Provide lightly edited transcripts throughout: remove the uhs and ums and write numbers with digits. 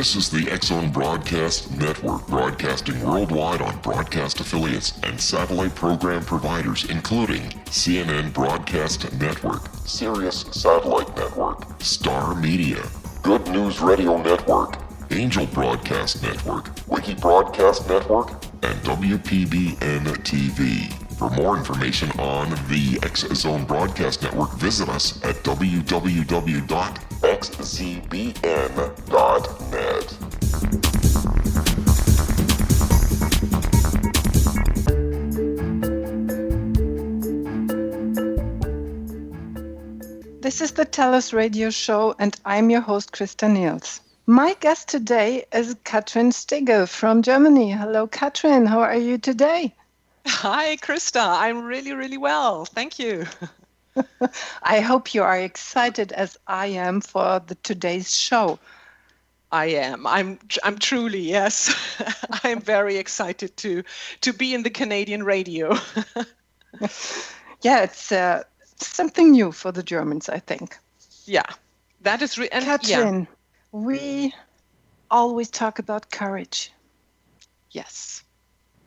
This is the X-Zone Broadcast Network, broadcasting worldwide on broadcast affiliates and satellite program providers, including CNN Broadcast Network, Sirius Satellite Network, Star Media, Good News Radio Network, Angel Broadcast Network, Wiki Broadcast Network, and WPBN TV. For more information on the X-Zone Broadcast Network, visit us at www.xzbn.net. This is the TellUS radio show, and I'm your host, Christa Nehls. My guest today is Katrin Stigge from Germany. Hello, Katrin. How are you today? Hi, Christa. I'm really, really well. Thank you. I hope you are excited as I am for today's show. I am. I'm truly, yes. I'm very excited to be in the Canadian radio. Yeah, it's something new for the Germans, I think. Yeah, that is. Katrin, we always talk about courage. Yes.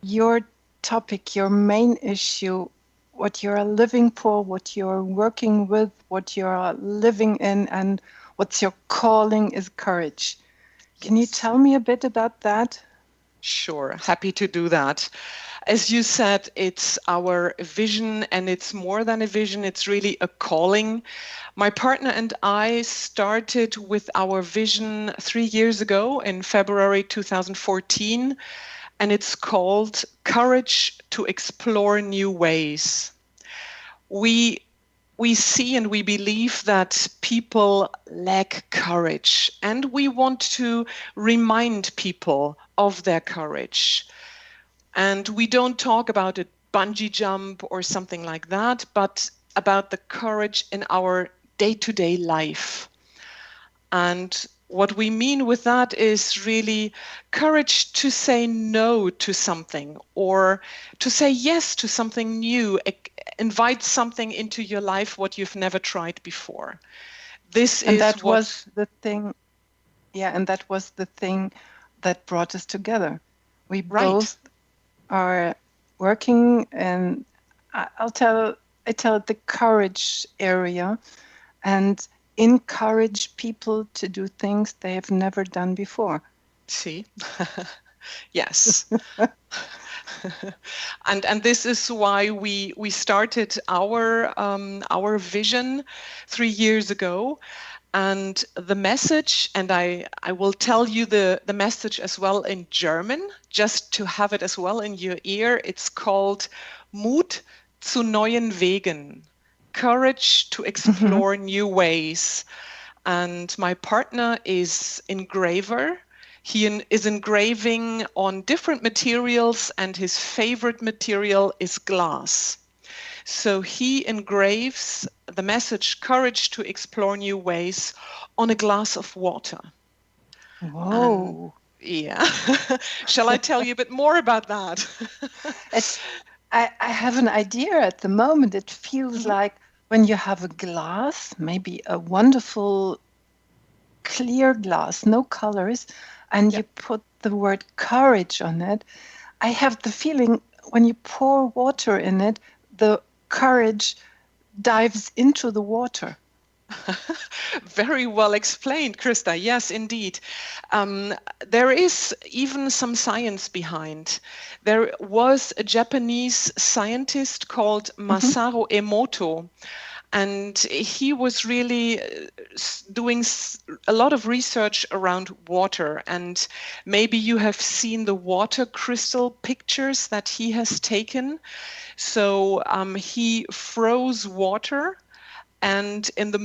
Your topic, your main issue, what you're living for, what you're working with, what you're living in, and what's your calling is courage. Can you tell me a bit about that? Sure, happy to do that. As you said, it's our vision, and it's more than a vision, it's really a calling. My partner and I started with our vision 3 years ago in February 2014. And it's called Courage to Explore New Ways. We see and we believe that people lack courage, and we want to remind people of their courage. And we don't talk about a bungee jump or something like that, but about the courage in our day-to-day life. And what we mean with that is really courage to say no to something, or to say yes to something new, invite something into your life what you've never tried before. Was the thing. Yeah, and that was the thing that brought us together. We both are working, and I tell it the courage area, and encourage people to do things they have never done before. See? Yes. And this is why we started our vision 3 years ago. And the message, and I will tell you the message as well in German, just to have it as well in your ear. It's called Mut zu neuen Wegen. Courage to explore new ways. And my partner is engraver. He is engraving on different materials, and his favorite material is glass. So he engraves the message, courage to explore new ways, on a glass of water. Whoa. Yeah. Shall I tell you a bit more about that? I have an idea at the moment. It feels like when you have a glass, maybe a wonderful clear glass, no colors, and you put the word courage on it, I have the feeling when you pour water in it, the courage dives into the water. Very well explained, Christa. Yes, indeed. There is even some science behind. There was a Japanese scientist called Masaru Emoto, and he was really doing a lot of research around water. And maybe you have seen the water crystal pictures that he has taken. So he froze water, and in the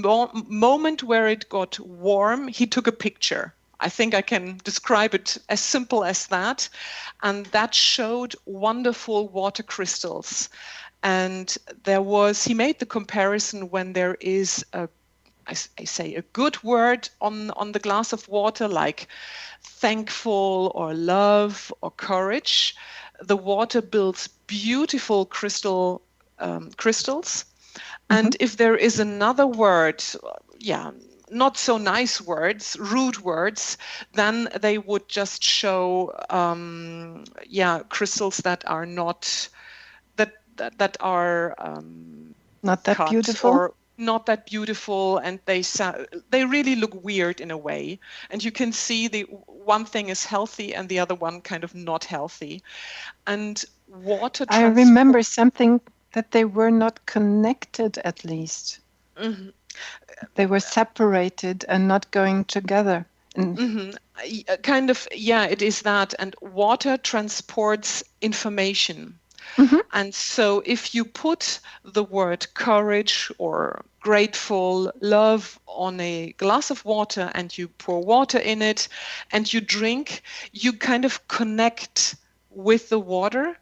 moment where it got warm, he took a picture. I think I can describe it as simple as that. And that showed wonderful water crystals. And he made the comparison when there is I say a good word on the glass of water, like thankful or love or courage, the water builds beautiful crystals. And if there is another word, not so nice words, rude words, then they would just show crystals that are not that are not that cut beautiful, or not that beautiful, and they really look weird in a way. And you can see the one thing is healthy and the other one kind of not healthy. And water I remember something that they were not connected, at least. Mm-hmm. They were separated and not going together. Mm-hmm. Kind of, it is that. And water transports information. Mm-hmm. And so if you put the word courage or grateful, love on a glass of water and you pour water in it and you drink, you kind of connect with the water,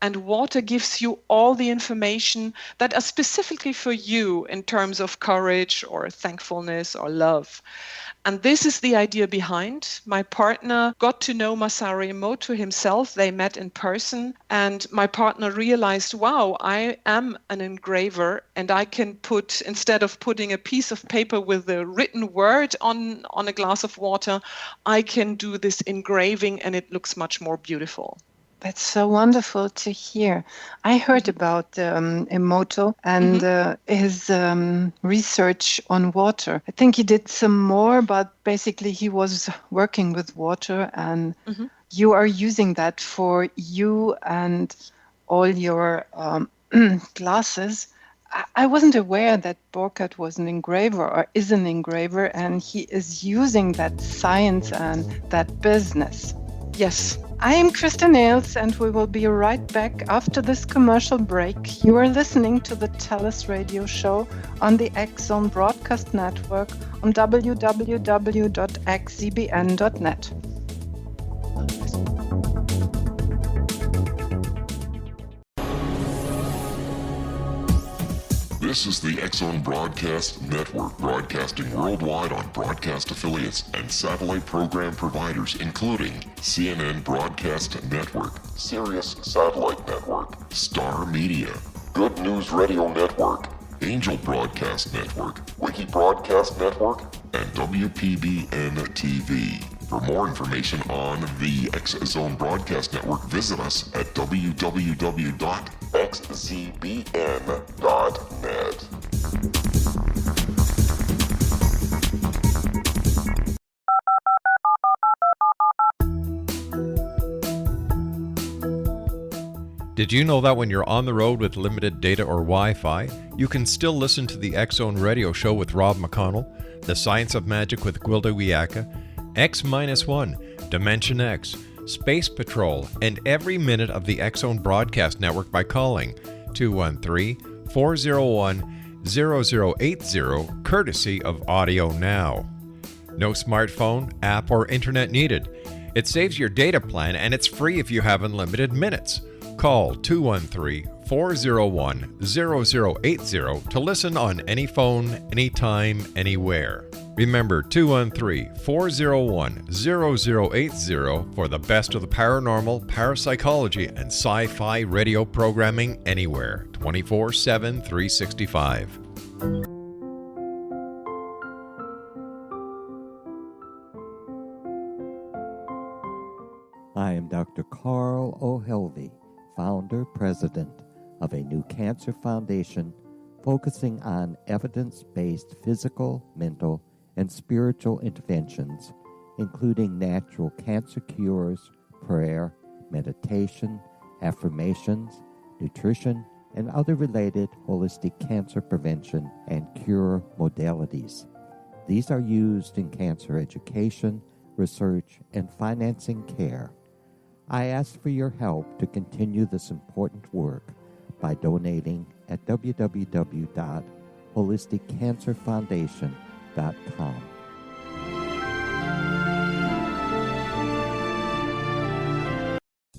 and water gives you all the information that are specifically for you in terms of courage or thankfulness or love. And this is the idea behind. My partner got to know Masaru Emoto himself. They met in person, and my partner realized, wow, I am an engraver, and I can put, instead of putting a piece of paper with a written word on a glass of water, I can do this engraving and it looks much more beautiful. That's so wonderful to hear. I heard about Emoto and his research on water. I think he did some more, but basically he was working with water, and you are using that for you and all your glasses. I wasn't aware that Burkhard was an engraver or is an engraver, and he is using that science and that business. Yes. I am Christa Nehls, and we will be right back after this commercial break. You are listening to the TellUS radio show on the X-Zone Broadcast Network on www.xzbn.net. This is the X-Zone Broadcast Network, broadcasting worldwide on broadcast affiliates and satellite program providers, including CNN Broadcast Network, Sirius Satellite Network, Star Media, Good News Radio Network, Angel Broadcast Network, Wiki Broadcast Network, and WPBN TV. For more information on the X-Zone Broadcast Network, visit us at www.xzbn.net. Did you know that when you're on the road with limited data or Wi-Fi, you can still listen to the X-Zone Radio Show with Rob McConnell, The Science of Magic with Gwilda Wiyaka, X-1, Dimension X, Space Patrol, and every minute of the X-Zone Broadcast Network by calling 213-401-0080, courtesy of Audio Now. No smartphone, app, or internet needed. It saves your data plan, and it's free if you have unlimited minutes. Call 213-401-0080 to listen on any phone, anytime, anywhere. Remember 213-401-0080 for the best of the paranormal, parapsychology, and sci-fi radio programming anywhere, 24/7, 365. I am Dr. Carl O'Helvey, founder, president of a new cancer foundation focusing on evidence-based physical, mental, and spiritual interventions, including natural cancer cures, prayer, meditation, affirmations, nutrition, and other related holistic cancer prevention and cure modalities. These are used in cancer education, research, and financing care. I ask for your help to continue this important work by donating at www.holisticcancerfoundation.com.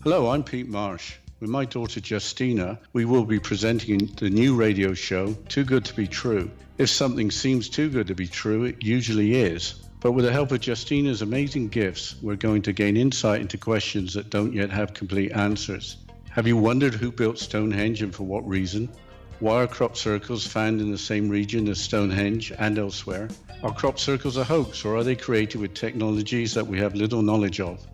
Hello, I'm Pete Marsh. With my daughter Justina, we will be presenting the new radio show, Too Good to Be True. If something seems too good to be true, it usually is. But with the help of Justina's amazing gifts, we're going to gain insight into questions that don't yet have complete answers. Have you wondered who built Stonehenge and for what reason? Why are crop circles found in the same region as Stonehenge and elsewhere? Are crop circles a hoax, or are they created with technologies that we have little knowledge of?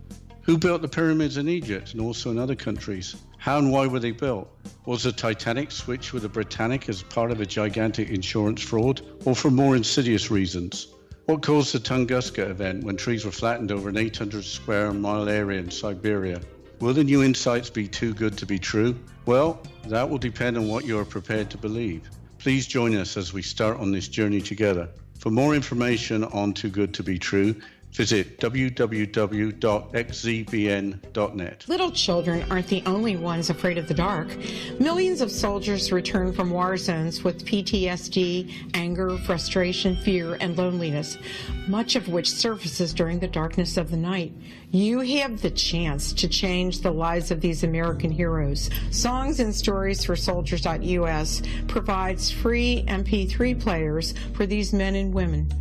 Who built the pyramids in Egypt and also in other countries? How and why were they built? Was the Titanic switched with the Britannic as part of a gigantic insurance fraud, or for more insidious reasons? What caused the Tunguska event when trees were flattened over an 800 square mile area in Siberia? Will the new insights be too good to be true? Well, that will depend on what you are prepared to believe. Please join us as we start on this journey together. For more information on Too Good to Be True, visit www.xzbn.net. Little children aren't the only ones afraid of the dark. Millions of soldiers return from war zones with PTSD, anger, frustration, fear, and loneliness, much of which surfaces during the darkness of the night. You have the chance to change the lives of these American heroes. Songs and Stories for Soldiers.us provides free MP3 players for these men and women.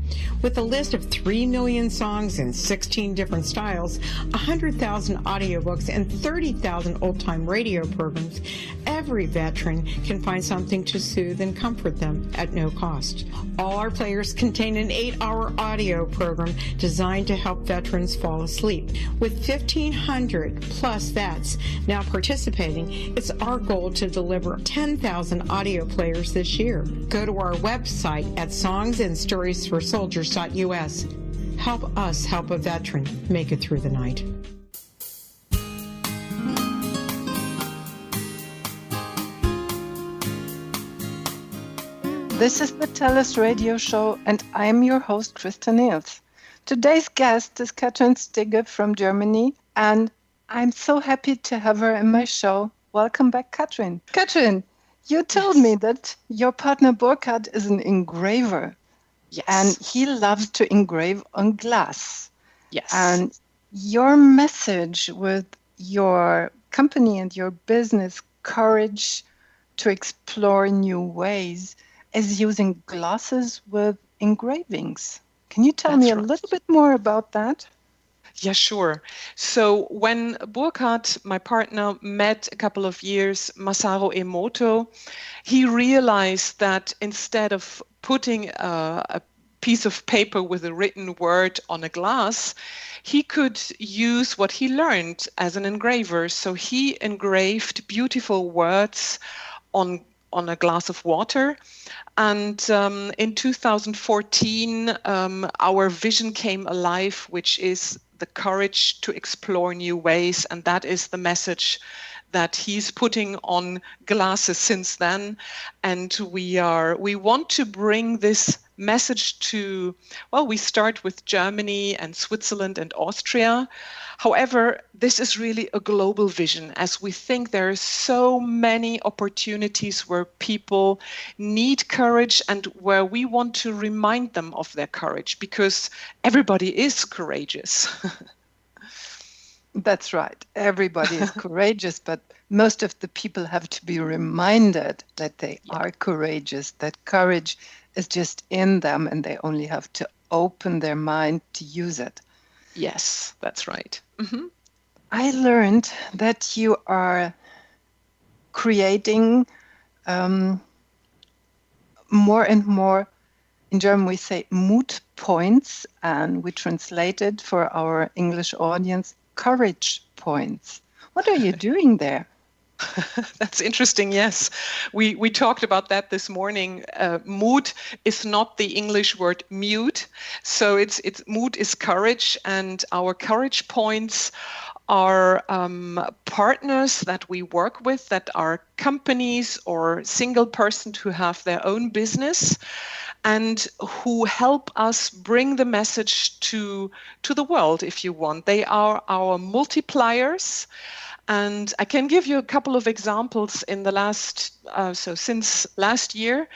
With a list of 3 million songs in 16 different styles, 100,000 audiobooks, and 30,000 old-time radio programs, every veteran can find something to soothe and comfort them at no cost. All our players contain an 8-hour audio program designed to help veterans fall asleep. With 1,500 plus vets now participating, it's our goal to deliver 10,000 audio players this year. Go to our website at songsandstoriesforsoldiers.us. Help us help a veteran make it through the night. This is the TellUS radio show, and I'm your host, Christa Nehls. Today's guest is Katrin Stigge from Germany, and I'm so happy to have her in my show. Welcome back, Katrin. Katrin, you told me that your partner Burkhard is an engraver. Yes. And he loves to engrave on glass. Yes. And your message with your company and your business, Courage to Explore New Ways, is using glasses with engravings. Can you tell me a little bit more about that? Yeah, sure. So when Burkhard, my partner, met a couple of years Masaru Emoto, he realized that instead of putting a piece of paper with a written word on a glass, he could use what he learned as an engraver. So he engraved beautiful words on a glass of water. And in 2014, our vision came alive, which is the courage to explore new ways. And that is the message that he's putting on glasses since then. And we want to bring this message to, well, we start with Germany and Switzerland and Austria. However, this is really a global vision, as we think there are so many opportunities where people need courage and where we want to remind them of their courage, because everybody is courageous. That's right. Everybody is courageous, but most of the people have to be reminded that they are courageous, that courage is just in them and they only have to open their mind to use it. Yes, that's right. Mm-hmm. I learned that you are creating more and more, in German we say mood points, and we translate it for our English audience, courage points. What are you doing there? That's interesting. Yes, we talked about that this morning. Mood is not the English word mute, so it's mood is courage, and our courage points are partners that we work with, that are companies or single persons who have their own business and who help us bring the message to the world, if you want. They are our multipliers. And I can give you a couple of examples in the last, since last year,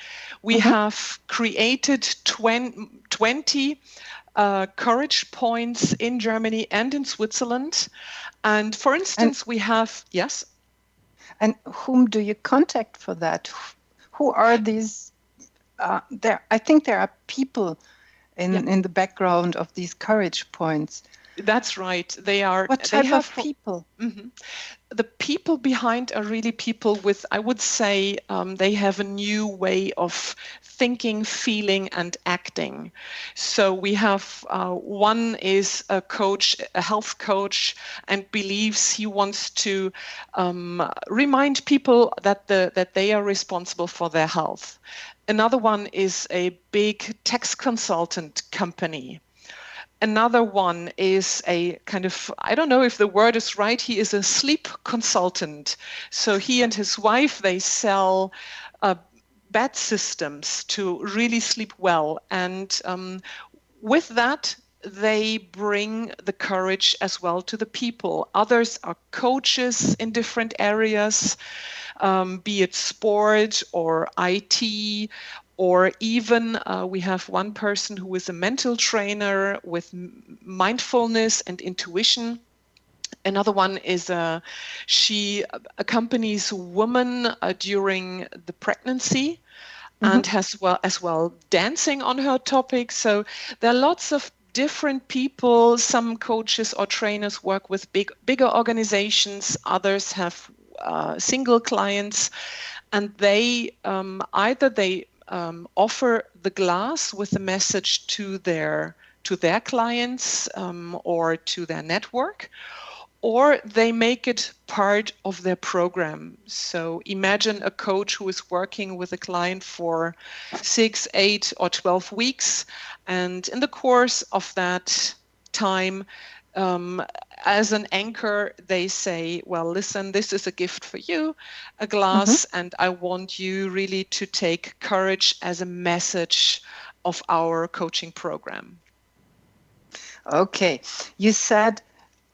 we have created 20 courage points in Germany and in Switzerland. And for instance, we have, yes? And whom do you contact for that? Who are these? I think there are people in the background of these courage points. That's right. They are. What They type have of people? Mhm. The people behind are really people with, I would say, they have a new way of thinking, feeling, and acting. So we have one is a coach, a health coach, and believes he wants to remind people that they are responsible for their health. Another one is a big tax consultant company. Another one is a kind of, I don't know if the word is right, he is a sleep consultant. So he and his wife, they sell bed systems to really sleep well. And with that, they bring the courage as well to the people. Others are coaches in different areas, be it sport or IT, or even we have one person who is a mental trainer with mindfulness and intuition. Another one is she accompanies women during the pregnancy and has as well dancing on her topic. So there are lots of different people. Some coaches or trainers work with bigger organizations. Others have single clients, and they either they offer the glass with a message to their clients or to their network, or they make it part of their program. So imagine a coach who is working with a client for 6, 8, or 12 weeks. And in the course of that time, as an anchor, they say, well, listen, this is a gift for you, a glass, and I want you really to take courage as a message of our coaching program. Okay, you said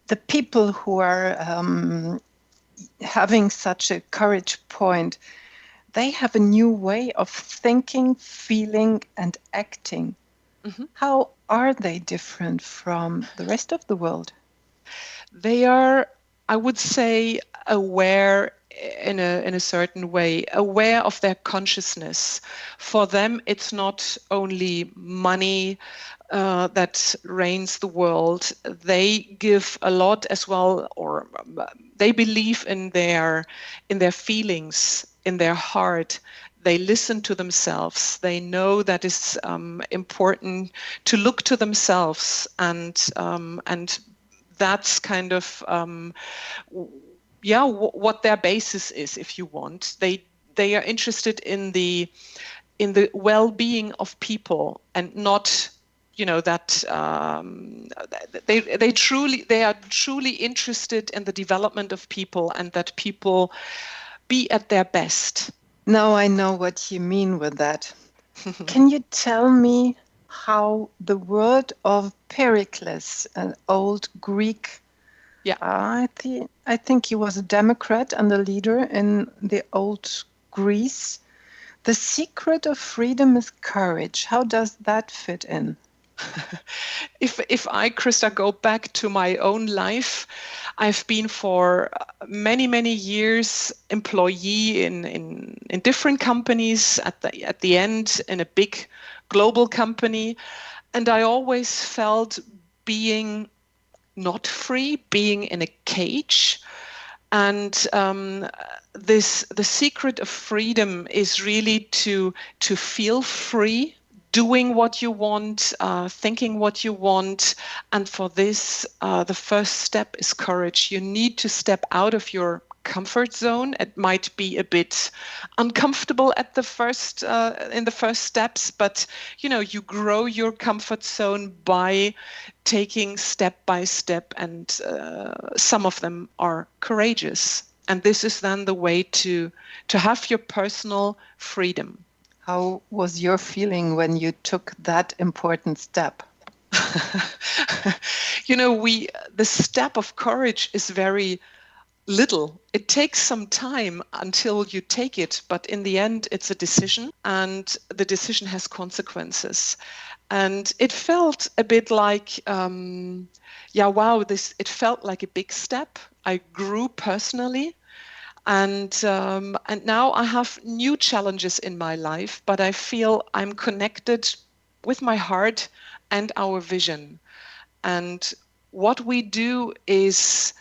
the people who are having such a courage point, they have a new way of thinking, feeling, and acting. How are they different from the rest of the world? They are, I would say, aware in a certain way, aware of their consciousness. For them, it's not only money that reigns the world. They give a lot as well, or they believe in their feelings, in their heart. They listen to themselves. They know that it's important to look to themselves, and that's kind of what their basis is, if you want. They are interested in the well-being of people, and not that they are truly interested in the development of people, and that people be at their best. Now I know what you mean with that. Can you tell me how the word of Pericles, an old Greek, I think he was a Democrat and a leader in the old Greece. The secret of freedom is courage. How does that fit in? If I, Christa, go back to my own life, I've been for many, many years employee in different companies, at the end in a big global company, and I always felt being not free, being in a cage. And the secret of freedom is really to feel free, doing what you want, thinking what you want. And for this, the first step is courage. You need to step out of your comfort zone. It might be a bit uncomfortable at the first in the first steps, but you grow your comfort zone by taking step by step, and some of them are courageous. And this is then the way to have your personal freedom. How was your feeling when you took that important step? The step of courage is very little. It takes some time until you take it, but in the end, it's a decision, and the decision has consequences. And it felt a bit like, it felt like a big step. I grew personally, and now I have new challenges in my life, but I feel I'm connected with my heart and our vision. And what we do is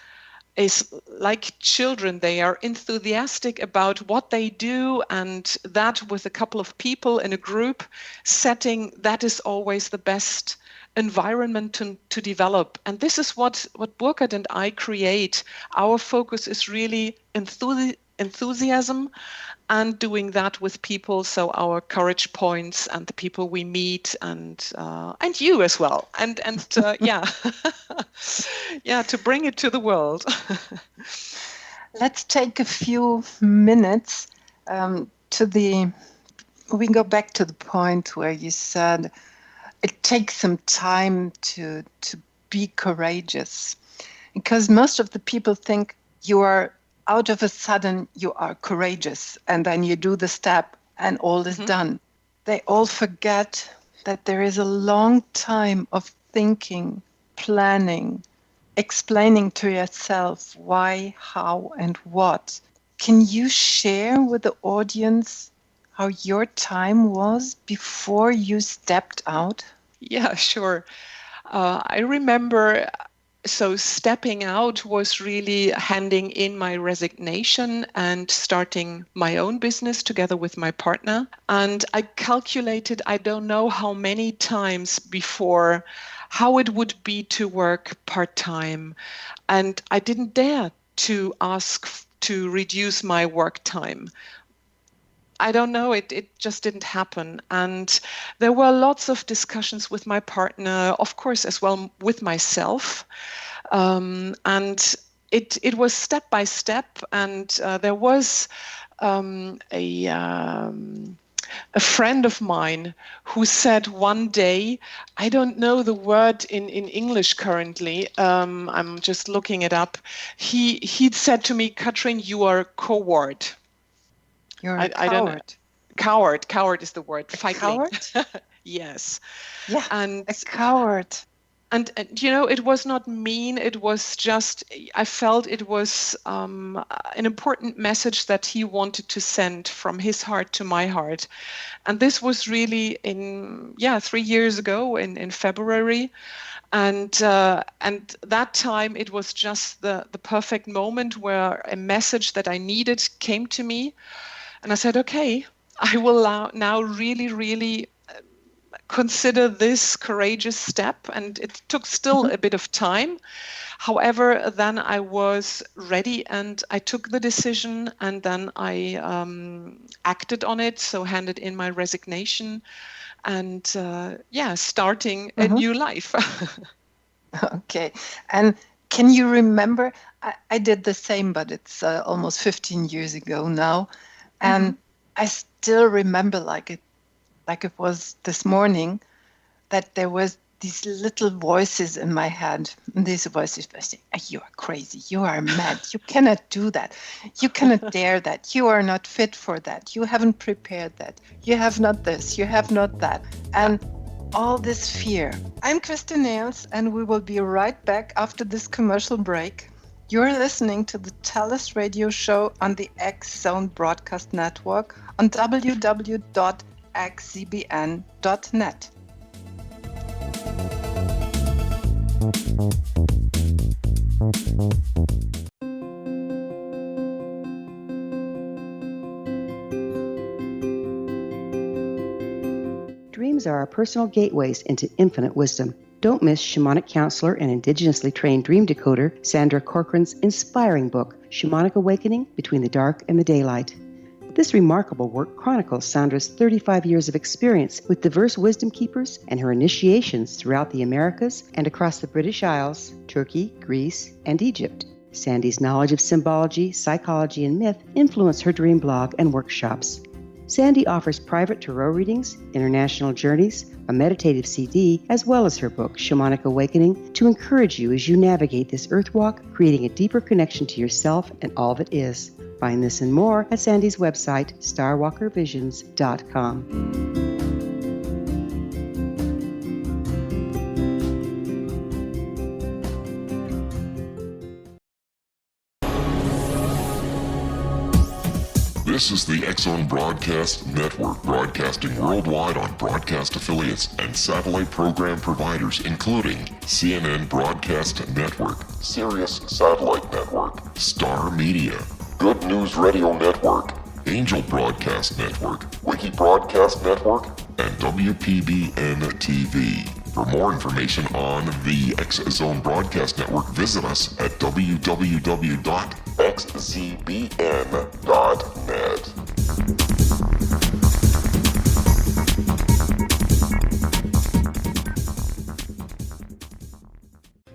like children. They are enthusiastic about what they do, and that with a couple of people in a group setting, that is always the best environment to develop. And this is what Burkhard and I create. Our focus is really enthusiasm and doing that with people. So our courage points and the people we meet, and you as well, and yeah, yeah, to bring it to the world. Let's take a few minutes we go back to the point where you said it takes some time to be courageous, because most of the people think you are out of a sudden you are courageous and then you do the step and all is done. They all forget that there is a long time of thinking, planning, explaining to yourself why, how, and what. Can you share with the audience how your time was before you stepped out? Yeah, sure. I remember, so stepping out was really handing in my resignation and starting my own business together with my partner. And I calculated, I don't know how many times before, how it would be to work part-time. And I didn't dare to ask to reduce my work time. I don't know, it just didn't happen. And there were lots of discussions with my partner, of course, as well with myself. And it was step by step. And there was a friend of mine who said one day, I don't know the word in English currently, I'm just looking it up. He'd said to me, Katrin, you are a coward. You're a coward. Coward is the word. Fighting. Coward? Yes. Yeah, and a coward. And you know, it was not mean. It was just, I felt it was an important message that he wanted to send from his heart to my heart. And this was really 3 years ago in February. And that time it was just the perfect moment where a message that I needed came to me. And I said, okay, I will now really, really consider this courageous step. And it took still a bit of time. However, then I was ready and I took the decision, and then I acted on it. So handed in my resignation and starting a new life. Okay. And can you remember, I did the same, but it's almost 15 years ago now. And I still remember like it was this morning, that there was these little voices in my head. And these voices were saying, you are crazy, you are mad, you cannot do that, you cannot dare that, you are not fit for that, you haven't prepared that, you have not this, you have not that. And all this fear. I'm Christa Nehls, and we will be right back after this commercial break. You're listening to the TellUS radio show on the X Zone Broadcast Network on www.xzbn.net. Dreams are our personal gateways into infinite wisdom. Don't miss shamanic counselor and indigenously trained dream decoder Sandra Corcoran's inspiring book, Shamanic Awakening Between the Dark and the Daylight. This remarkable work chronicles Sandra's 35 years of experience with diverse wisdom keepers and her initiations throughout the Americas and across the British Isles, Turkey, Greece, and Egypt. Sandy's knowledge of symbology, psychology, and myth influence her dream blog and workshops. Sandy offers private tarot readings, international journeys, a meditative CD, as well as her book, Shamanic Awakening, to encourage you as you navigate this earth walk, creating a deeper connection to yourself and all that is. Find this and more at Sandy's website, starwalkervisions.com. This is the X-Zone Broadcast Network, broadcasting worldwide on broadcast affiliates and satellite program providers, including CNN Broadcast Network, Sirius Satellite Network, Star Media, Good News Radio Network, Angel Broadcast Network, Wiki Broadcast Network, and WPBN TV. For more information on the X-Zone Broadcast Network, visit us at www.xzbn.net.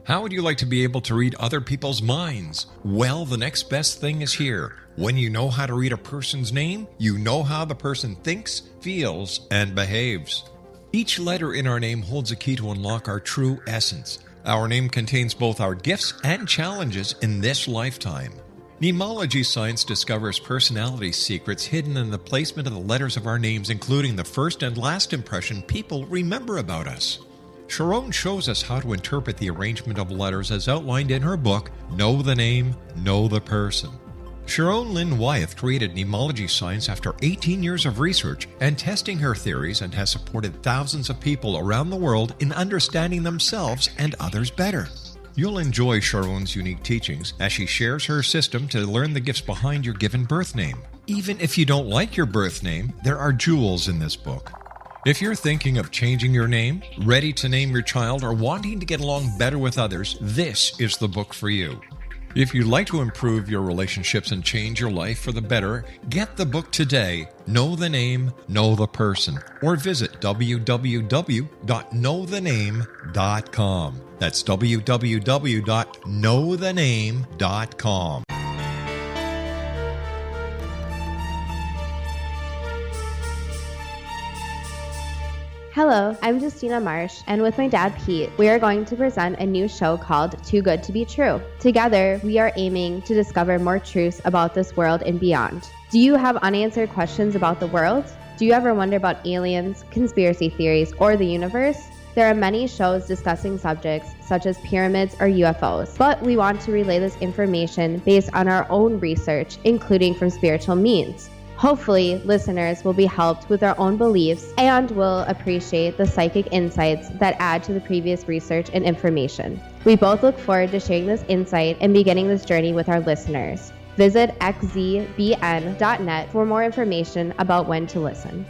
How would you like to be able to read other people's minds? Well, the next best thing is here. When you know how to read a person's name, you know how the person thinks, feels, and behaves. Each letter in our name holds a key to unlock our true essence. Our name contains both our gifts and challenges in this lifetime. Mnemology science discovers personality secrets hidden in the placement of the letters of our names, including the first and last impression people remember about us. Sharon shows us how to interpret the arrangement of letters as outlined in her book, Know the Name, Know the Person. Sharon Lynn Wyeth created mnemology science after 18 years of research and testing her theories, and has supported thousands of people around the world in understanding themselves and others better. You'll enjoy Sharon's unique teachings as she shares her system to learn the gifts behind your given birth name. Even if you don't like your birth name, there are jewels in this book. If you're thinking of changing your name, ready to name your child, or wanting to get along better with others, this is the book for you. If you'd like to improve your relationships and change your life for the better, get the book today, Know the Name, Know the Person, or visit www.knowthename.com. That's www.knowthename.com. Hello, I'm Justina Marsh, and with my dad Pete, we are going to present a new show called Too Good to Be True. Together, we are aiming to discover more truths about this world and beyond. Do you have unanswered questions about the world? Do you ever wonder about aliens, conspiracy theories, or the universe? There are many shows discussing subjects such as pyramids or UFOs, but we want to relay this information based on our own research, including from spiritual means. Hopefully, listeners will be helped with their own beliefs and will appreciate the psychic insights that add to the previous research and information. We both look forward to sharing this insight and beginning this journey with our listeners. Visit xzbn.net for more information about when to listen.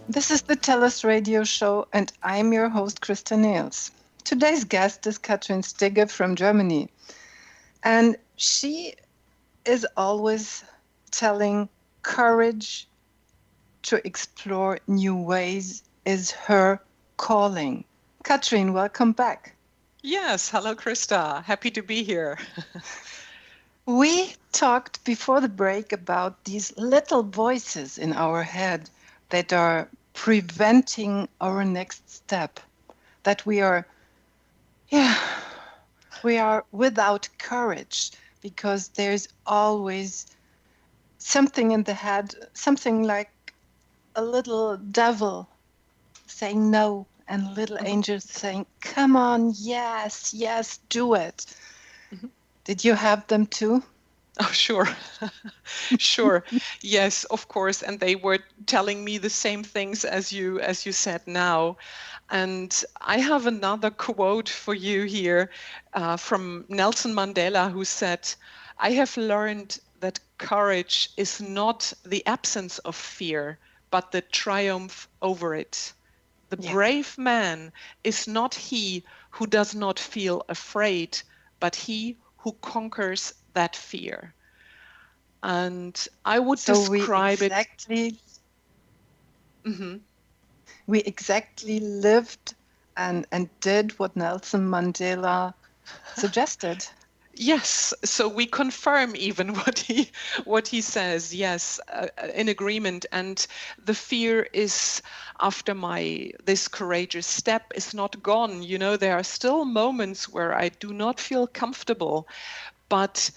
This is the TellUS radio show, and I'm your host, Christa Nehls. Today's guest is Katrin Stigge from Germany, and she is always telling courage to explore new ways is her calling. Katrin, welcome back. Yes, hello, Christa. Happy to be here. We talked before the break about these little voices in our head that are preventing our next step, that we are without courage because there's always something in the head, something like a little devil saying no and little angels saying, come on, yes, do it. Mm-hmm. Did you have them too? Oh, sure. Sure. Yes, of course. And they were telling me the same things as you said now. And I have another quote for you here from Nelson Mandela, who said, I have learned that courage is not the absence of fear, but the triumph over it. The brave man is not he who does not feel afraid, but he who conquers that fear. And I would describe it. Mm-hmm. We exactly lived and did what Nelson Mandela suggested. Yes, so we confirm even what he says. Yes, in agreement. And the fear is, after this courageous step, is not gone. You know, there are still moments where I do not feel comfortable, but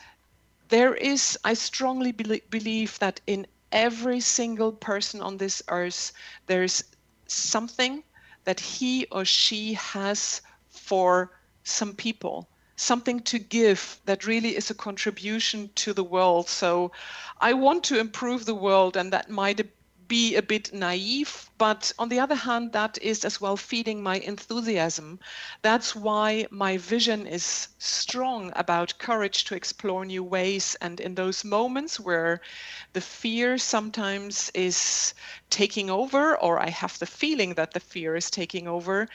I strongly believe that in every single person on this earth, there's something that he or she has for some people, something to give that really is a contribution to the world. So I want to improve the world, and that might be a bit naive, but on the other hand, that is as well feeding my enthusiasm. That's why my vision is strong about courage to explore new ways. And in those moments where the fear sometimes is taking over, or I have the feeling that the fear is taking over,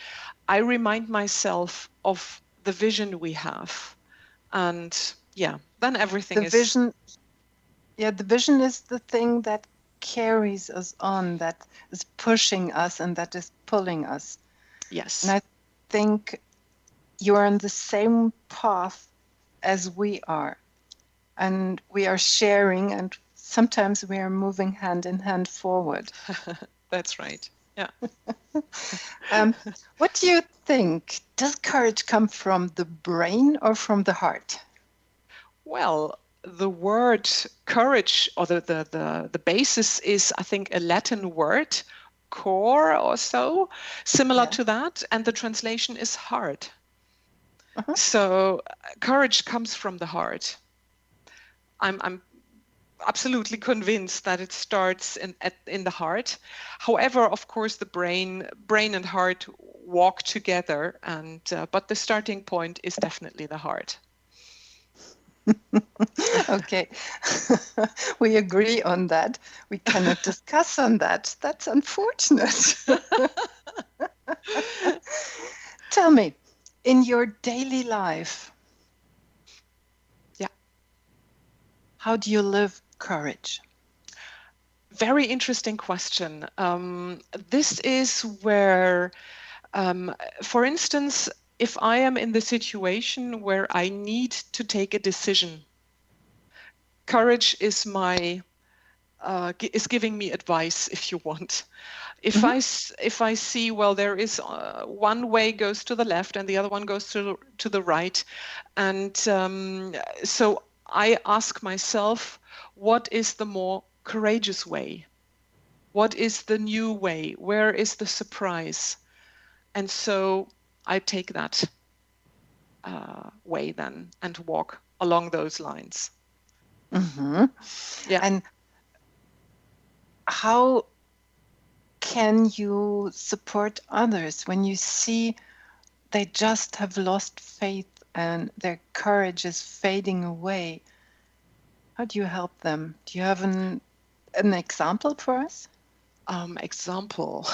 I remind myself of the vision we have. And yeah, then everything The is... vision, the vision is the thing that carries us on, that is pushing us and that is pulling us. Yes. And I think you are on the same path as we are. And we are sharing, and sometimes we are moving hand in hand forward. That's right. Yeah. What do you think? Does courage come from the brain or from the heart? Well, the word courage, or the basis is, I think, a Latin word, core or so, similar to that, and the translation is heart. So courage comes from the heart. I'm absolutely convinced that it starts in the heart. However, of course, the brain and heart walk together, and but the starting point is definitely the heart. Okay, we agree on that. We cannot discuss on that. That's unfortunate. Tell me, in your daily life, how do you live courage? Very interesting question. This is where, for instance, if I am in the situation where I need to take a decision, courage is is giving me advice, if you want. If I see, well, there is one way goes to the left and the other one goes to the right, and so I ask myself, what is the more courageous way? What is the new way? Where is the surprise? And so I take that way then and walk along those lines. Yeah. And how can you support others when you see they just have lost faith and their courage is fading away? How do you help them? Do you have an example for us? Example.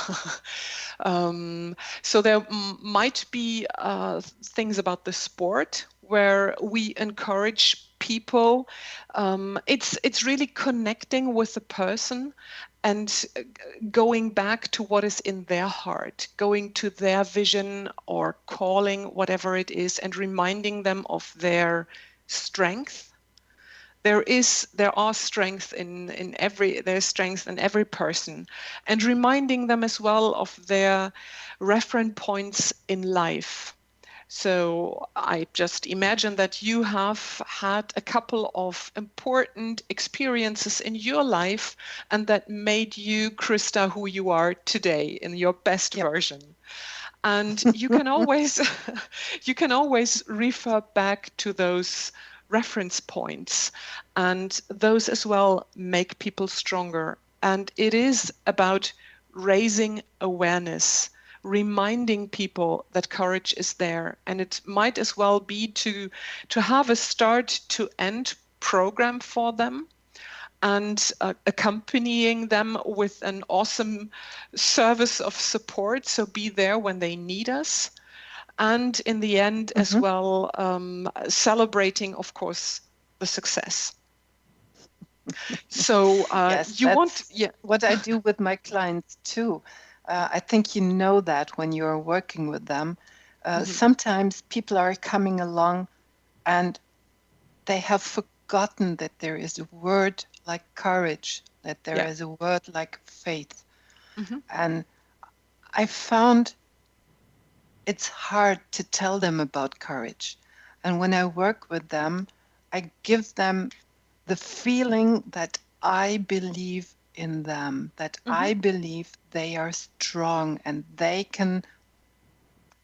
So there might be things about the sport where we encourage people. It's really connecting with the person and going back to what is in their heart, going to their vision or calling, whatever it is, and reminding them of their strength. There are strength there's strength in every person, and reminding them as well of their reference points in life. So I just imagine that you have had a couple of important experiences in your life, and that made you, Christa, who you are today in your best version. And you can always refer back to those reference points, and those as well make people stronger. And it is about raising awareness, reminding people that courage is there. And it might as well be to have a start to end program for them, and accompanying them with an awesome service of support. So be there when they need us. And in the end as well, celebrating, of course, the success. So yes, what I do with my clients too. I think you know that when you're working with them. Sometimes people are coming along and they have forgotten that there is a word like courage, that there is a word like faith. And I found it's hard to tell them about courage. And when I work with them, I give them the feeling that I believe in them, that I believe they are strong and they can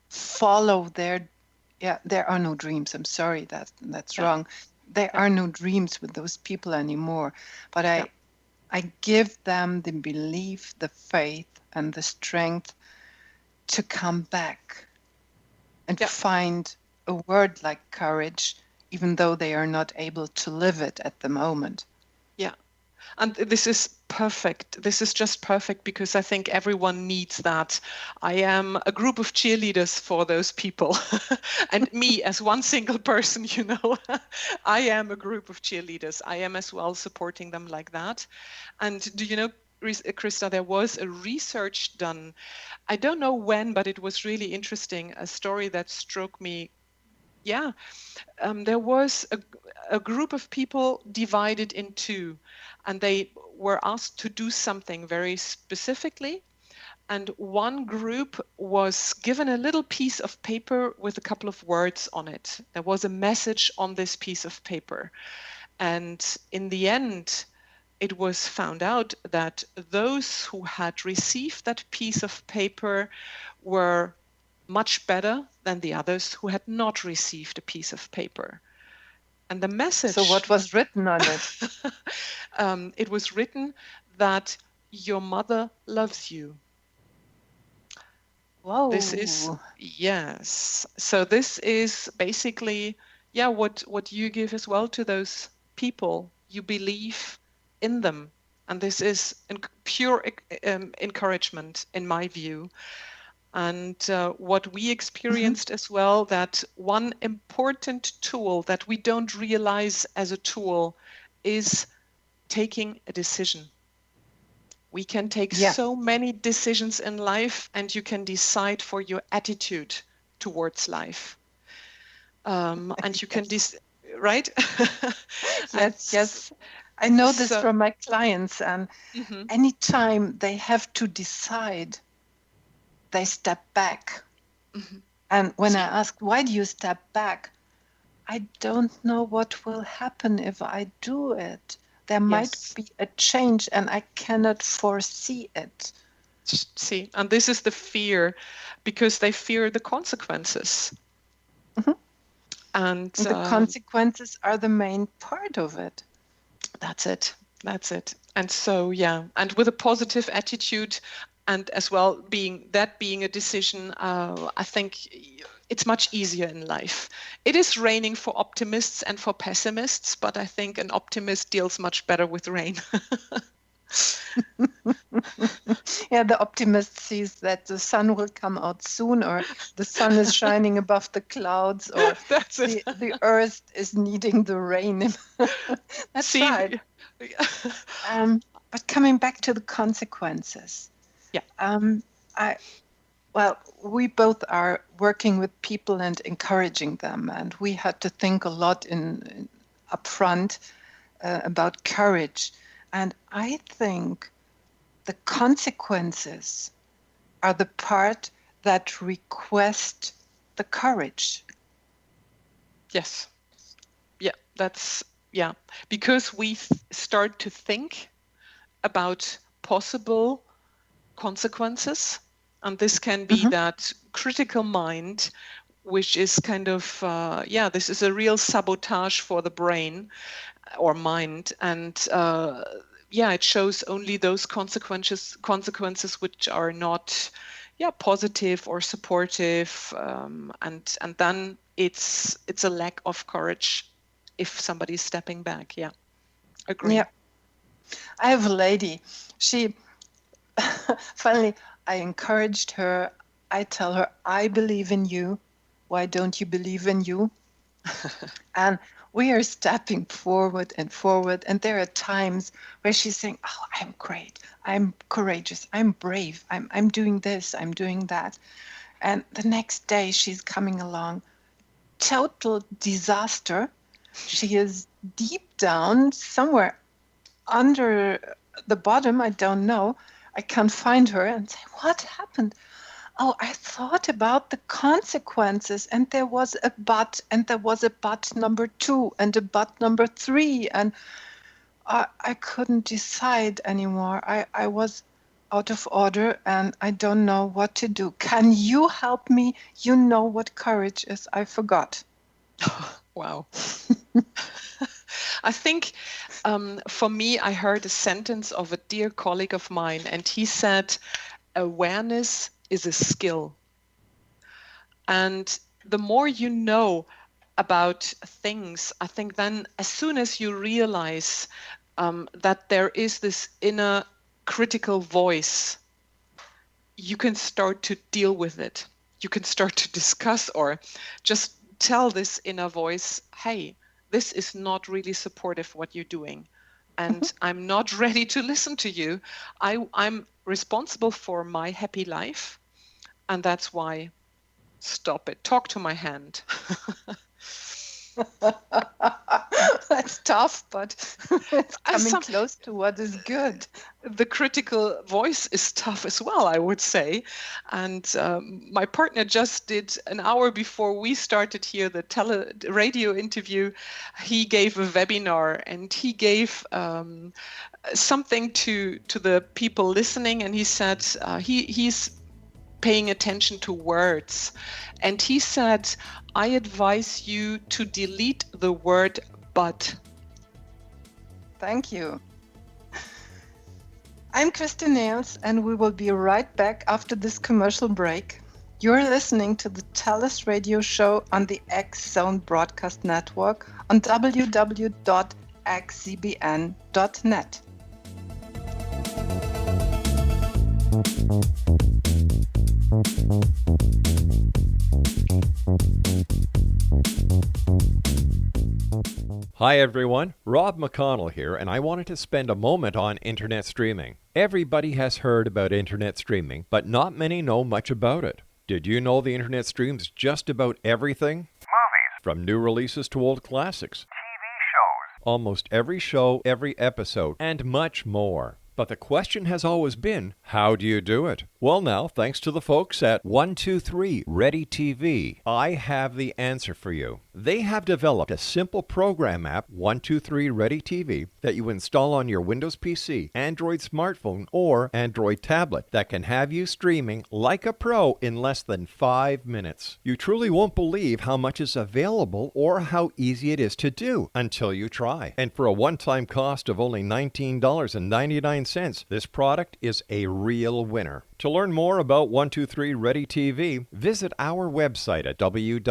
follow their, there are no dreams. I'm sorry, that's wrong. There are no dreams with those people anymore. But I give them the belief, the faith, and the strength to come back and find a word like courage, even though they are not able to live it at the moment. Yeah. And this is perfect. This is just perfect because I think everyone needs that. I am a group of cheerleaders for those people. And me as one single person, I am a group of cheerleaders. I am as well supporting them like that. And do you know, Christa, there was a research done. I don't know when, but it was really interesting. A story that struck me. Yeah, there was a group of people divided in two, and they were asked to do something very specifically. And one group was given a little piece of paper with a couple of words on it. There was a message on this piece of paper. And in the end, it was found out that those who had received that piece of paper were much better than the others who had not received a piece of paper. And the message... So what was written on it? It was written that your mother loves you. Whoa. This is, yes. So this is basically, what you give as well to those people. You believe in them. And this is pure encouragement, in my view. And what we experienced as well, that one important tool that we don't realize as a tool is taking a decision. We can take so many decisions in life, and you can decide for your attitude towards life. And you can, right? Yes. I know this from my clients, and anytime they have to decide, they step back. And when I ask, why do you step back? I don't know what will happen if I do it. There might be a change and I cannot foresee it. See, and this is the fear, because they fear the consequences. And the consequences are the main part of it. That's it. And so, and with a positive attitude, and as well being a decision, I think it's much easier in life. It is raining for optimists and for pessimists, but I think an optimist deals much better with rain. The optimist sees that the sun will come out soon, or the sun is shining above the clouds, or the earth is needing the rain. That's right. But coming back to the consequences. We both are working with people and encouraging them, and we had to think a lot in upfront about courage. And I think the consequences are the part that request the courage. Yes. Because we start to think about possible consequences, and this can be that critical mind, which is kind of this is a real sabotage for the brain or mind, and it shows only those consequences which are not positive or supportive, and then it's a lack of courage if somebody's stepping back. Agree. I have a lady, she finally, I encouraged her. I tell her, I believe in you. Why don't you believe in you? And we are stepping forward and forward. And there are times where she's saying, oh, I'm great. I'm courageous. I'm brave. I'm doing this. I'm doing that. And the next day she's coming along. Total disaster. She is deep down somewhere under the bottom. I don't know. I can't find her and say, what happened? Oh, I thought about the consequences, and there was a but, and there was a but number 2 and a but number 3. And I couldn't decide anymore. I was out of order and I don't know what to do. Can you help me? You know what courage is. I forgot. Wow. I think for me, I heard a sentence of a dear colleague of mine, and he said, awareness is a skill. And the more you know about things, I think then as soon as you realize that there is this inner critical voice, you can start to deal with it. You can start to discuss or just tell this inner voice, hey, this is not really supportive what you're doing. And I'm not ready to listen to you. I'm responsible for my happy life. And that's why, stop it. Talk to my hand. That's tough, but it's coming close to what is good. The critical voice is tough as well, I would say. And my partner just did, an hour before we started here, the radio interview, he gave a webinar and he gave something to the people listening. And he said he's paying attention to words. And he said, I advise you to delete the word but. Thank you. I'm Christa Nehls, and we will be right back after this commercial break. You're listening to the TellUS radio show on the X Zone Broadcast Network on www.xzbn.net. Hi everyone, Rob McConnell here, and I wanted to spend a moment on internet streaming. Everybody has heard about internet streaming, but not many know much about it. Did you know the internet streams just about everything? Movies. From new releases to old classics. TV shows. Almost every show, every episode, and much more. But the question has always been, how do you do it? Well now, thanks to the folks at 123 Ready TV, I have the answer for you. They have developed a simple program app, 123 Ready TV, that you install on your Windows PC, Android smartphone, or Android tablet that can have you streaming like a pro in less than 5 minutes. You truly won't believe how much is available or how easy it is to do until you try. And for a one-time cost of only $19.99, this product is a real winner. To learn more about 123 Ready TV, visit our website at www.xzbn.net.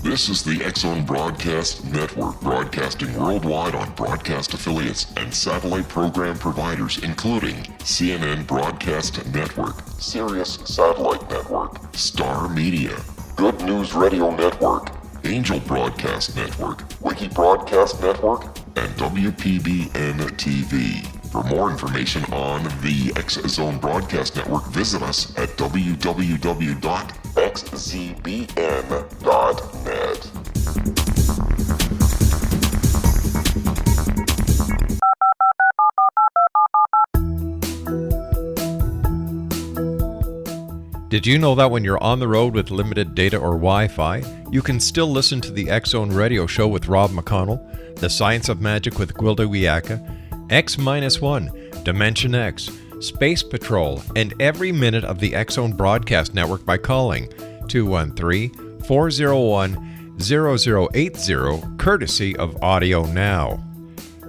This is the X Zone Broadcast Network, broadcasting worldwide on broadcast affiliates and satellite program providers, including CNN Broadcast Network, Sirius Satellite Network, Star Media, Good News Radio Network, Angel Broadcast Network, Wiki Broadcast Network, and WPBN TV. For more information on the X Zone Broadcast Network, visit us at www.xzbn.net. Did you know that when you're on the road with limited data or Wi-Fi, you can still listen to the X Zone radio show with Rob McConnell, The Science of Magic with Gwilda Wiyaka, X-1, Dimension X, Space Patrol, and every minute of the X Zone Broadcast Network by calling 213-401-0080, courtesy of Audio Now.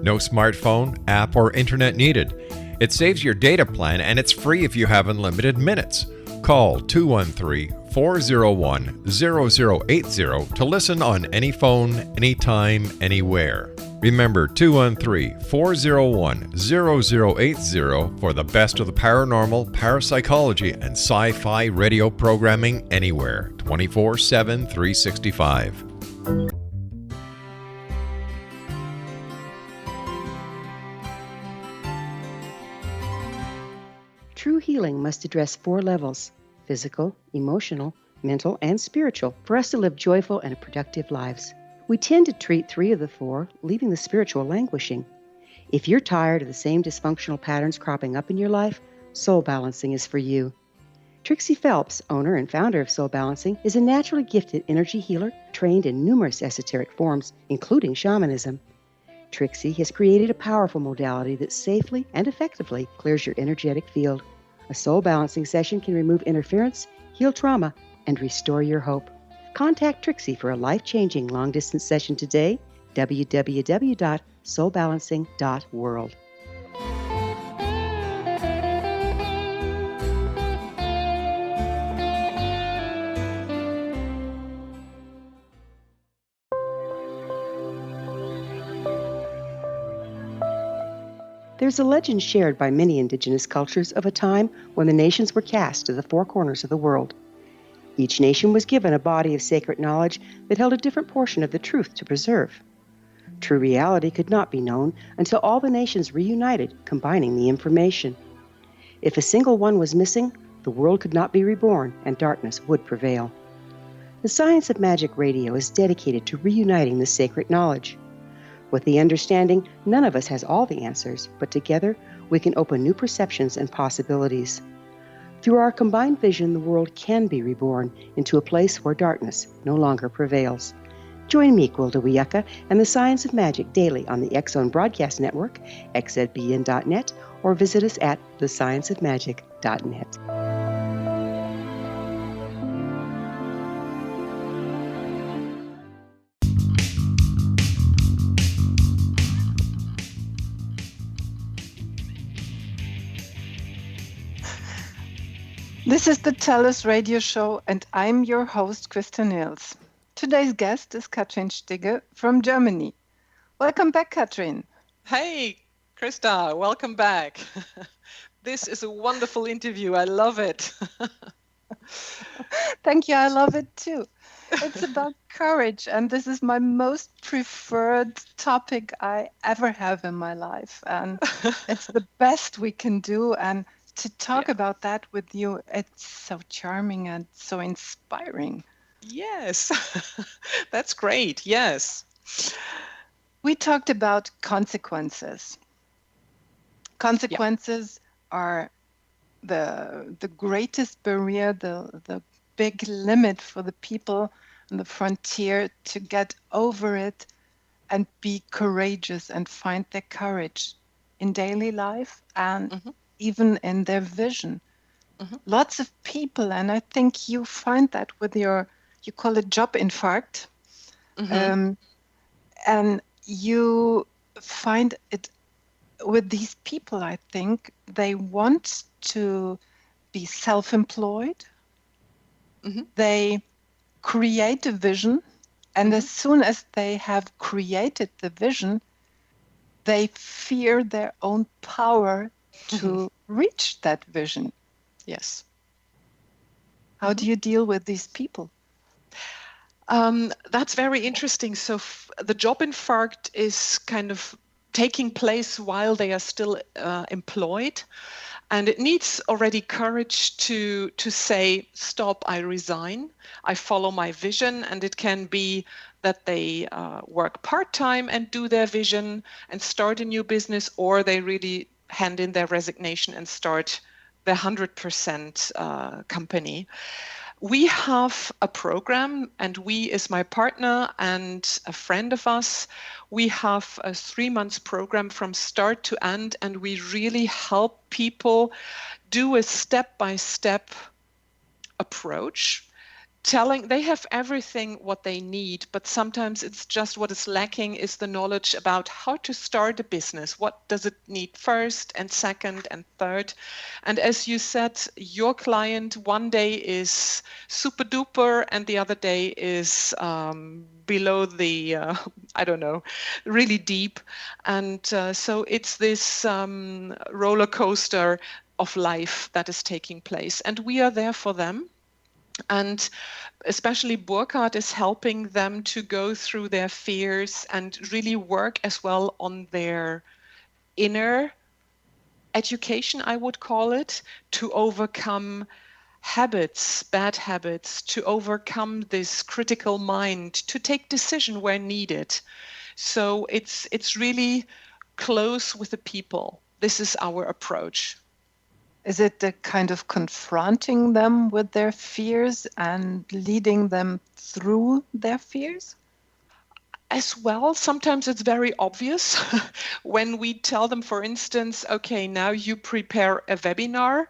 No smartphone, app, or internet needed. It saves your data plan and it's free if you have unlimited minutes. Call 213-401-0080 to listen on any phone, anytime, anywhere. Remember 213-401-0080 for the best of the paranormal, parapsychology, and sci-fi radio programming anywhere, 24/7, 365. True healing must address 4 levels: physical, emotional, mental, and spiritual, for us to live joyful and productive lives. We tend to treat 3 of the 4, leaving the spiritual languishing. If you're tired of the same dysfunctional patterns cropping up in your life, soul balancing is for you. Trixie Phelps, owner and founder of Soul Balancing, is a naturally gifted energy healer trained in numerous esoteric forms, including shamanism. Trixie has created a powerful modality that safely and effectively clears your energetic field. A soul balancing session can remove interference, heal trauma, and restore your hope. Contact Trixie for a life-changing long-distance session today, www.soulbalancing.world. There's a legend shared by many indigenous cultures of a time when the nations were cast to the four corners of the world. Each nation was given a body of sacred knowledge that held a different portion of the truth to preserve. True reality could not be known until all the nations reunited, combining the information. If a single one was missing, the world could not be reborn and darkness would prevail. The Science of Magic Radio is dedicated to reuniting this sacred knowledge. With the understanding, none of us has all the answers, but together we can open new perceptions and possibilities. Through our combined vision, the world can be reborn into a place where darkness no longer prevails. Join me, Gwilda Wiyaka, and the Science of Magic daily on the X Zone Broadcast Network, xzbn.net, or visit us at thescienceofmagic.net. This is the TellUS radio show, and I'm your host, Christa Nehls. Today's guest is Katrin Stigge from Germany. Welcome back, Katrin. Hey, Christa, welcome back. This is a wonderful interview. I love it. Thank you. I love it too. It's about courage, and this is my most preferred topic I ever have in my life. And it's the best we can do. And to talk about that with you, it's so charming and so inspiring. Yes, that's great. Yes. We talked about consequences. Consequences are the greatest barrier, the big limit for the people on the frontier to get over it and be courageous and find their courage in daily life and even in their vision. Lots of people, and I think you find that with you call it job infarct, and you find it with these people. I think they want to be self-employed. They create a vision, and as soon as they have created the vision, they fear their own power to reach that vision. Yes. How do you deal with these people? That's very interesting. So the job infarct is kind of taking place while they are still employed. And it needs already courage to say, stop, I resign, I follow my vision. And it can be that they work part-time and do their vision and start a new business, or they really hand in their resignation and start the 100% company. We have a program, and we is my partner and a friend of us. We have a 3-month program from start to end, and we really help people do a step-by-step approach. They have everything what they need, but sometimes it's just what is lacking is the knowledge about how to start a business. What does it need first and second and third? And as you said, your client one day is super duper and the other day is below the, really deep. And so it's this roller coaster of life that is taking place. And we are there for them. And especially Burkhard is helping them to go through their fears and really work as well on their inner education, I would call it, to overcome habits, bad habits, to overcome this critical mind, to take decision where needed. So it's really close with the people. This is our approach. Is it the kind of confronting them with their fears and leading them through their fears? As well, sometimes it's very obvious when we tell them, for instance, okay, now you prepare a webinar.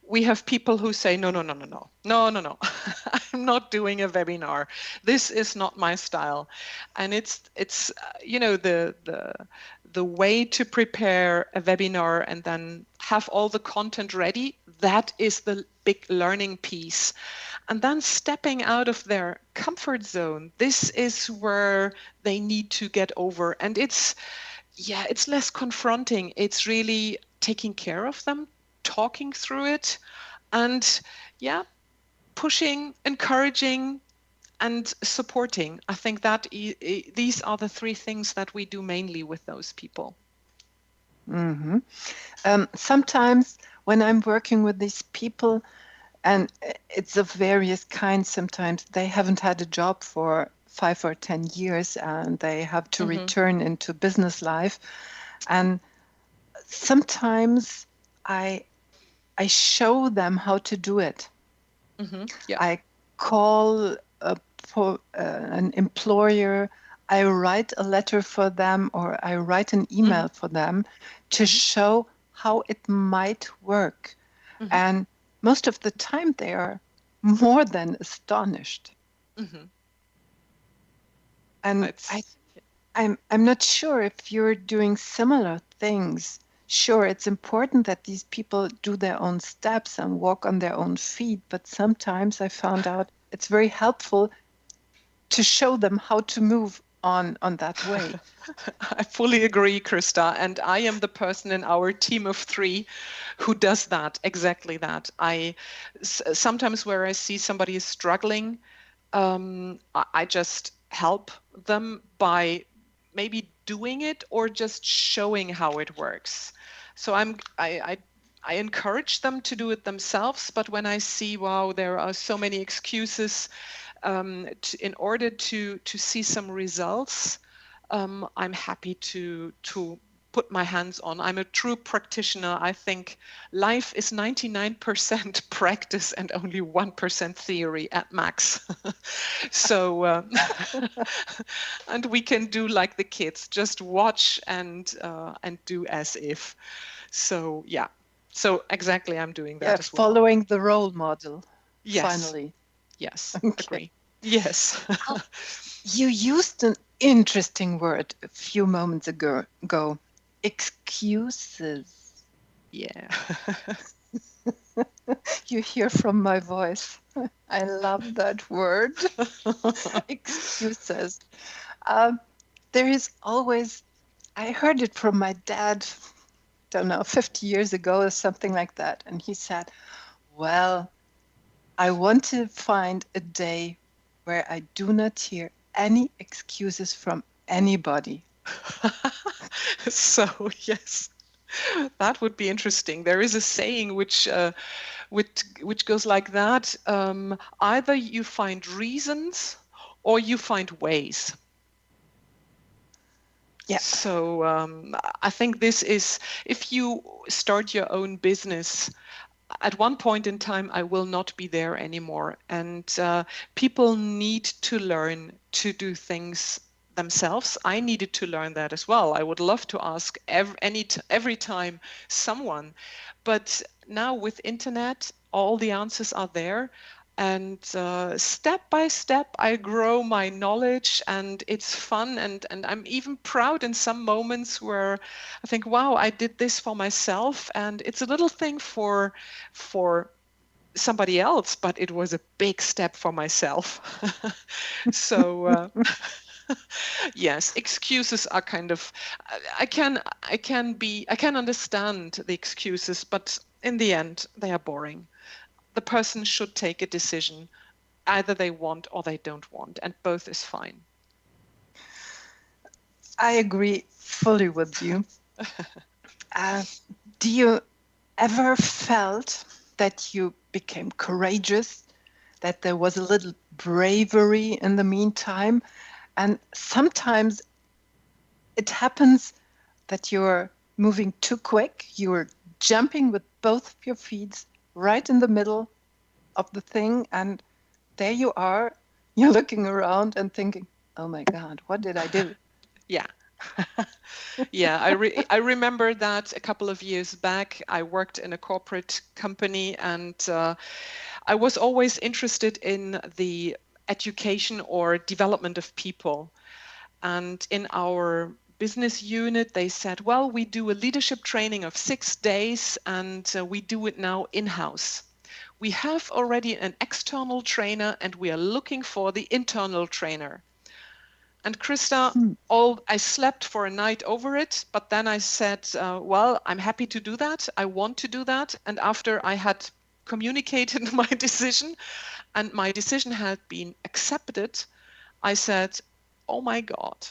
We have people who say, no, no, no, no, no, no, no, no, I'm not doing a webinar. This is not my style. And it's the way to prepare a webinar and then have all the content ready. That is the big learning piece. And then stepping out of their comfort zone, this is where they need to get over. And it's less confronting. It's really taking care of them, talking through it, and pushing, encouraging, and supporting. I think that these are the three things that we do mainly with those people. Mm-hmm. Sometimes when I'm working with these people, and it's of various kinds, sometimes they haven't had a job for 5 or 10 years and they have to return into business life. And sometimes I show them how to do it. I call an employer, I write a letter for them, or I write an email for them to show how it might work. And most of the time they are more than astonished. And I'm not sure if you're doing similar things. Sure, it's important that these people do their own steps and walk on their own feet, but sometimes I found out it's very helpful to show them how to move on that way. I fully agree, Christa. And I am the person in our team of 3 who does that, exactly that. Sometimes where I see somebody is struggling, I just help them by maybe doing it or just showing how it works. So I encourage them to do it themselves, but when I see, wow, there are so many excuses, in order to see some results, I'm happy to put my hands on. I'm a true practitioner. I think life is 99% practice and only 1% theory at max. So, and we can do like the kids, just watch and do as if. So so exactly, I'm doing that as well. Following the role model. Yes. Finally. Yes. Okay. Agree. Yes. You used an interesting word a few moments ago. Excuses. Yeah. You hear from my voice. I love that word. Excuses. There is always, I heard it from my dad, don't know, 50 years ago or something like that. And he said, well, I want to find a day where I do not hear any excuses from anybody. So, yes, that would be interesting. There is a saying which goes like that. Either you find reasons or you find ways. Yeah. So I think this is, if you start your own business, at one point in time, I will not be there anymore. And people need to learn to do things themselves. I needed to learn that as well. I would love to ask every time someone. But now with internet, all the answers are there. And step by step, I grow my knowledge, and it's fun. And I'm even proud in some moments where I think, wow, I did this for myself. And it's a little thing for somebody else, but it was a big step for myself. So yes, excuses are kind of, I can understand the excuses, but in the end, they are boring. The person should take a decision. Either they want or they don't want, and both is fine. I agree fully with you. Do you ever felt that you became courageous, that there was a little bravery in the meantime? And sometimes it happens that you're moving too quick, you're jumping with both of your feet right in the middle of the thing, and there you are. You're looking around and thinking, oh my God, what did I do? Yeah. Yeah, I remember that a couple of years back. I worked in a corporate company, and I was always interested in the education or development of people. And in our business unit, they said, well, we do a leadership training of 6 days, and we do it now in-house. We have already an external trainer, and we are looking for the internal trainer. And Christa, I slept for a night over it, but then I said, well, I'm happy to do that. I want to do that. And after I had communicated my decision, and my decision had been accepted, I said, oh my God,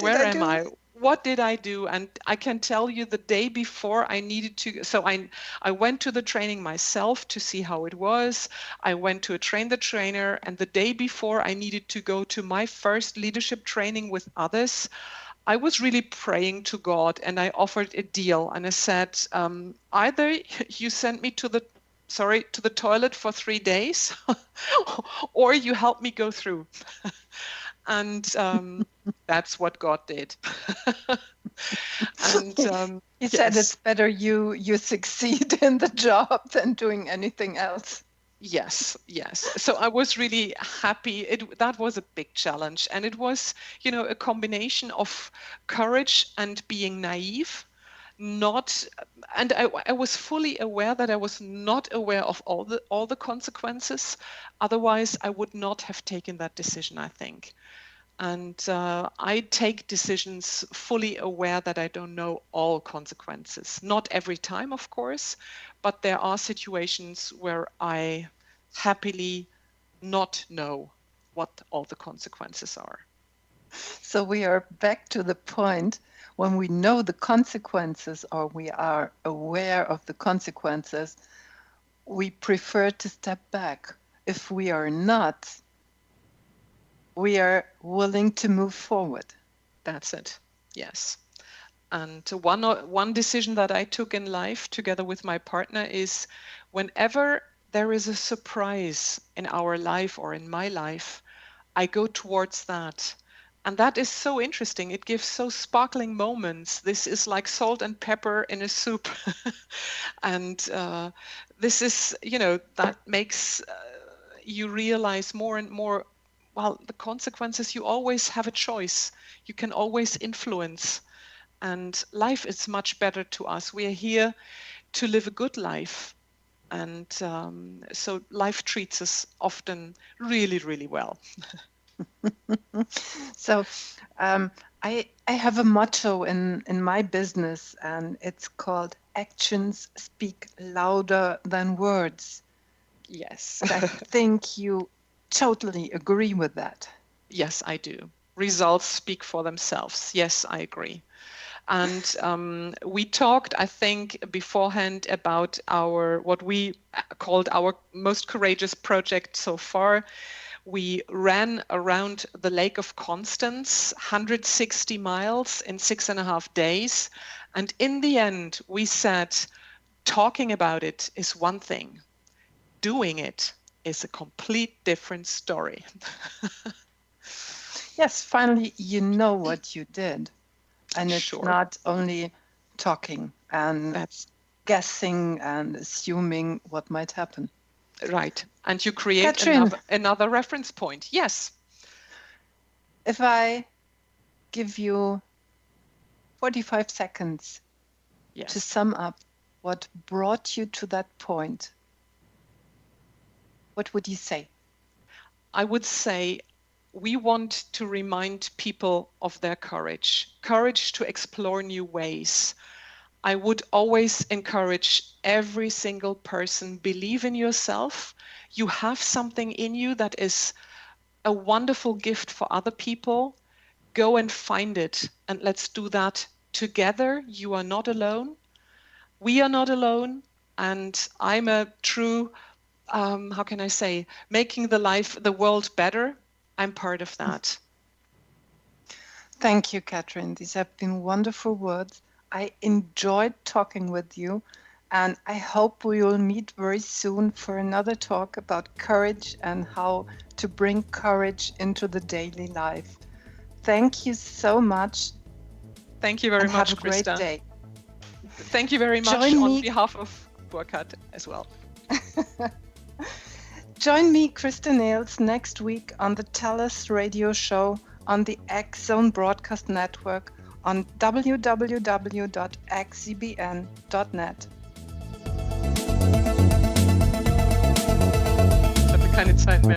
where am I? What did I do? And I can tell you the day before I needed to, so I went to the training myself to see how it was. I went to train the trainer, and the day before I needed to go to my first leadership training with others, I was really praying to God, and I offered a deal, and I said, either you send me to the toilet for 3 days, or you help me go through. And that's what God did. And he said it's better you succeed in the job than doing anything else. Yes. So I was really happy. That was a big challenge, and it was, a combination of courage and being naive. And I was fully aware that I was not aware of all the consequences. Otherwise, I would not have taken that decision, I think. And I take decisions fully aware that I don't know all consequences. Not every time, of course, but there are situations where I happily not know what all the consequences are. So we are back to the point when we know the consequences, or we are aware of the consequences, we prefer to step back. If we are not, we are willing to move forward. That's it. Yes. And one decision that I took in life together with my partner is, whenever there is a surprise in our life or in my life, I go towards that. And that is so interesting. It gives so sparkling moments. This is like salt and pepper in a soup. And this is, that makes you realize more and more, well, the consequences, you always have a choice. You can always influence. And life is much better to us. We are here to live a good life. And so life treats us often really, really well. So I have a motto in my business, and it's called actions speak louder than words. Yes. And I think you totally agree with that. Yes, I do. Results speak for themselves. Yes, I agree. And we talked, I think, beforehand about what we called our most courageous project so far. We ran around the Lake of Constance, 160 miles in 6.5 days. And in the end, we said, talking about it is one thing. Doing it is a complete different story. Yes, finally, you know what you did. And it's Sure. not only talking and guessing and assuming what might happen. Right. And you create Katrin, another reference point. Yes. If I give you 45 seconds to sum up what brought you to that point, what would you say? I would say we want to remind people of their courage to explore new ways. I would always encourage every single person, believe in yourself. You have something in you that is a wonderful gift for other people. Go and find it, and let's do that together. You are not alone. We are not alone. And I'm a true, how can I say, making the world better. I'm part of that. Thank you, Katrin. These have been wonderful words. I enjoyed talking with you, and I hope we will meet very soon for another talk about courage and how to bring courage into the daily life. Thank you so much. Thank you very and much, have a great Christa. day. Thank you very much on behalf of Burkhard as well. Join me, Christa Nehls, next week on the TellUS radio show on the X Zone Broadcast Network on www.xzbn.net. Ich habe keine Zeit mehr.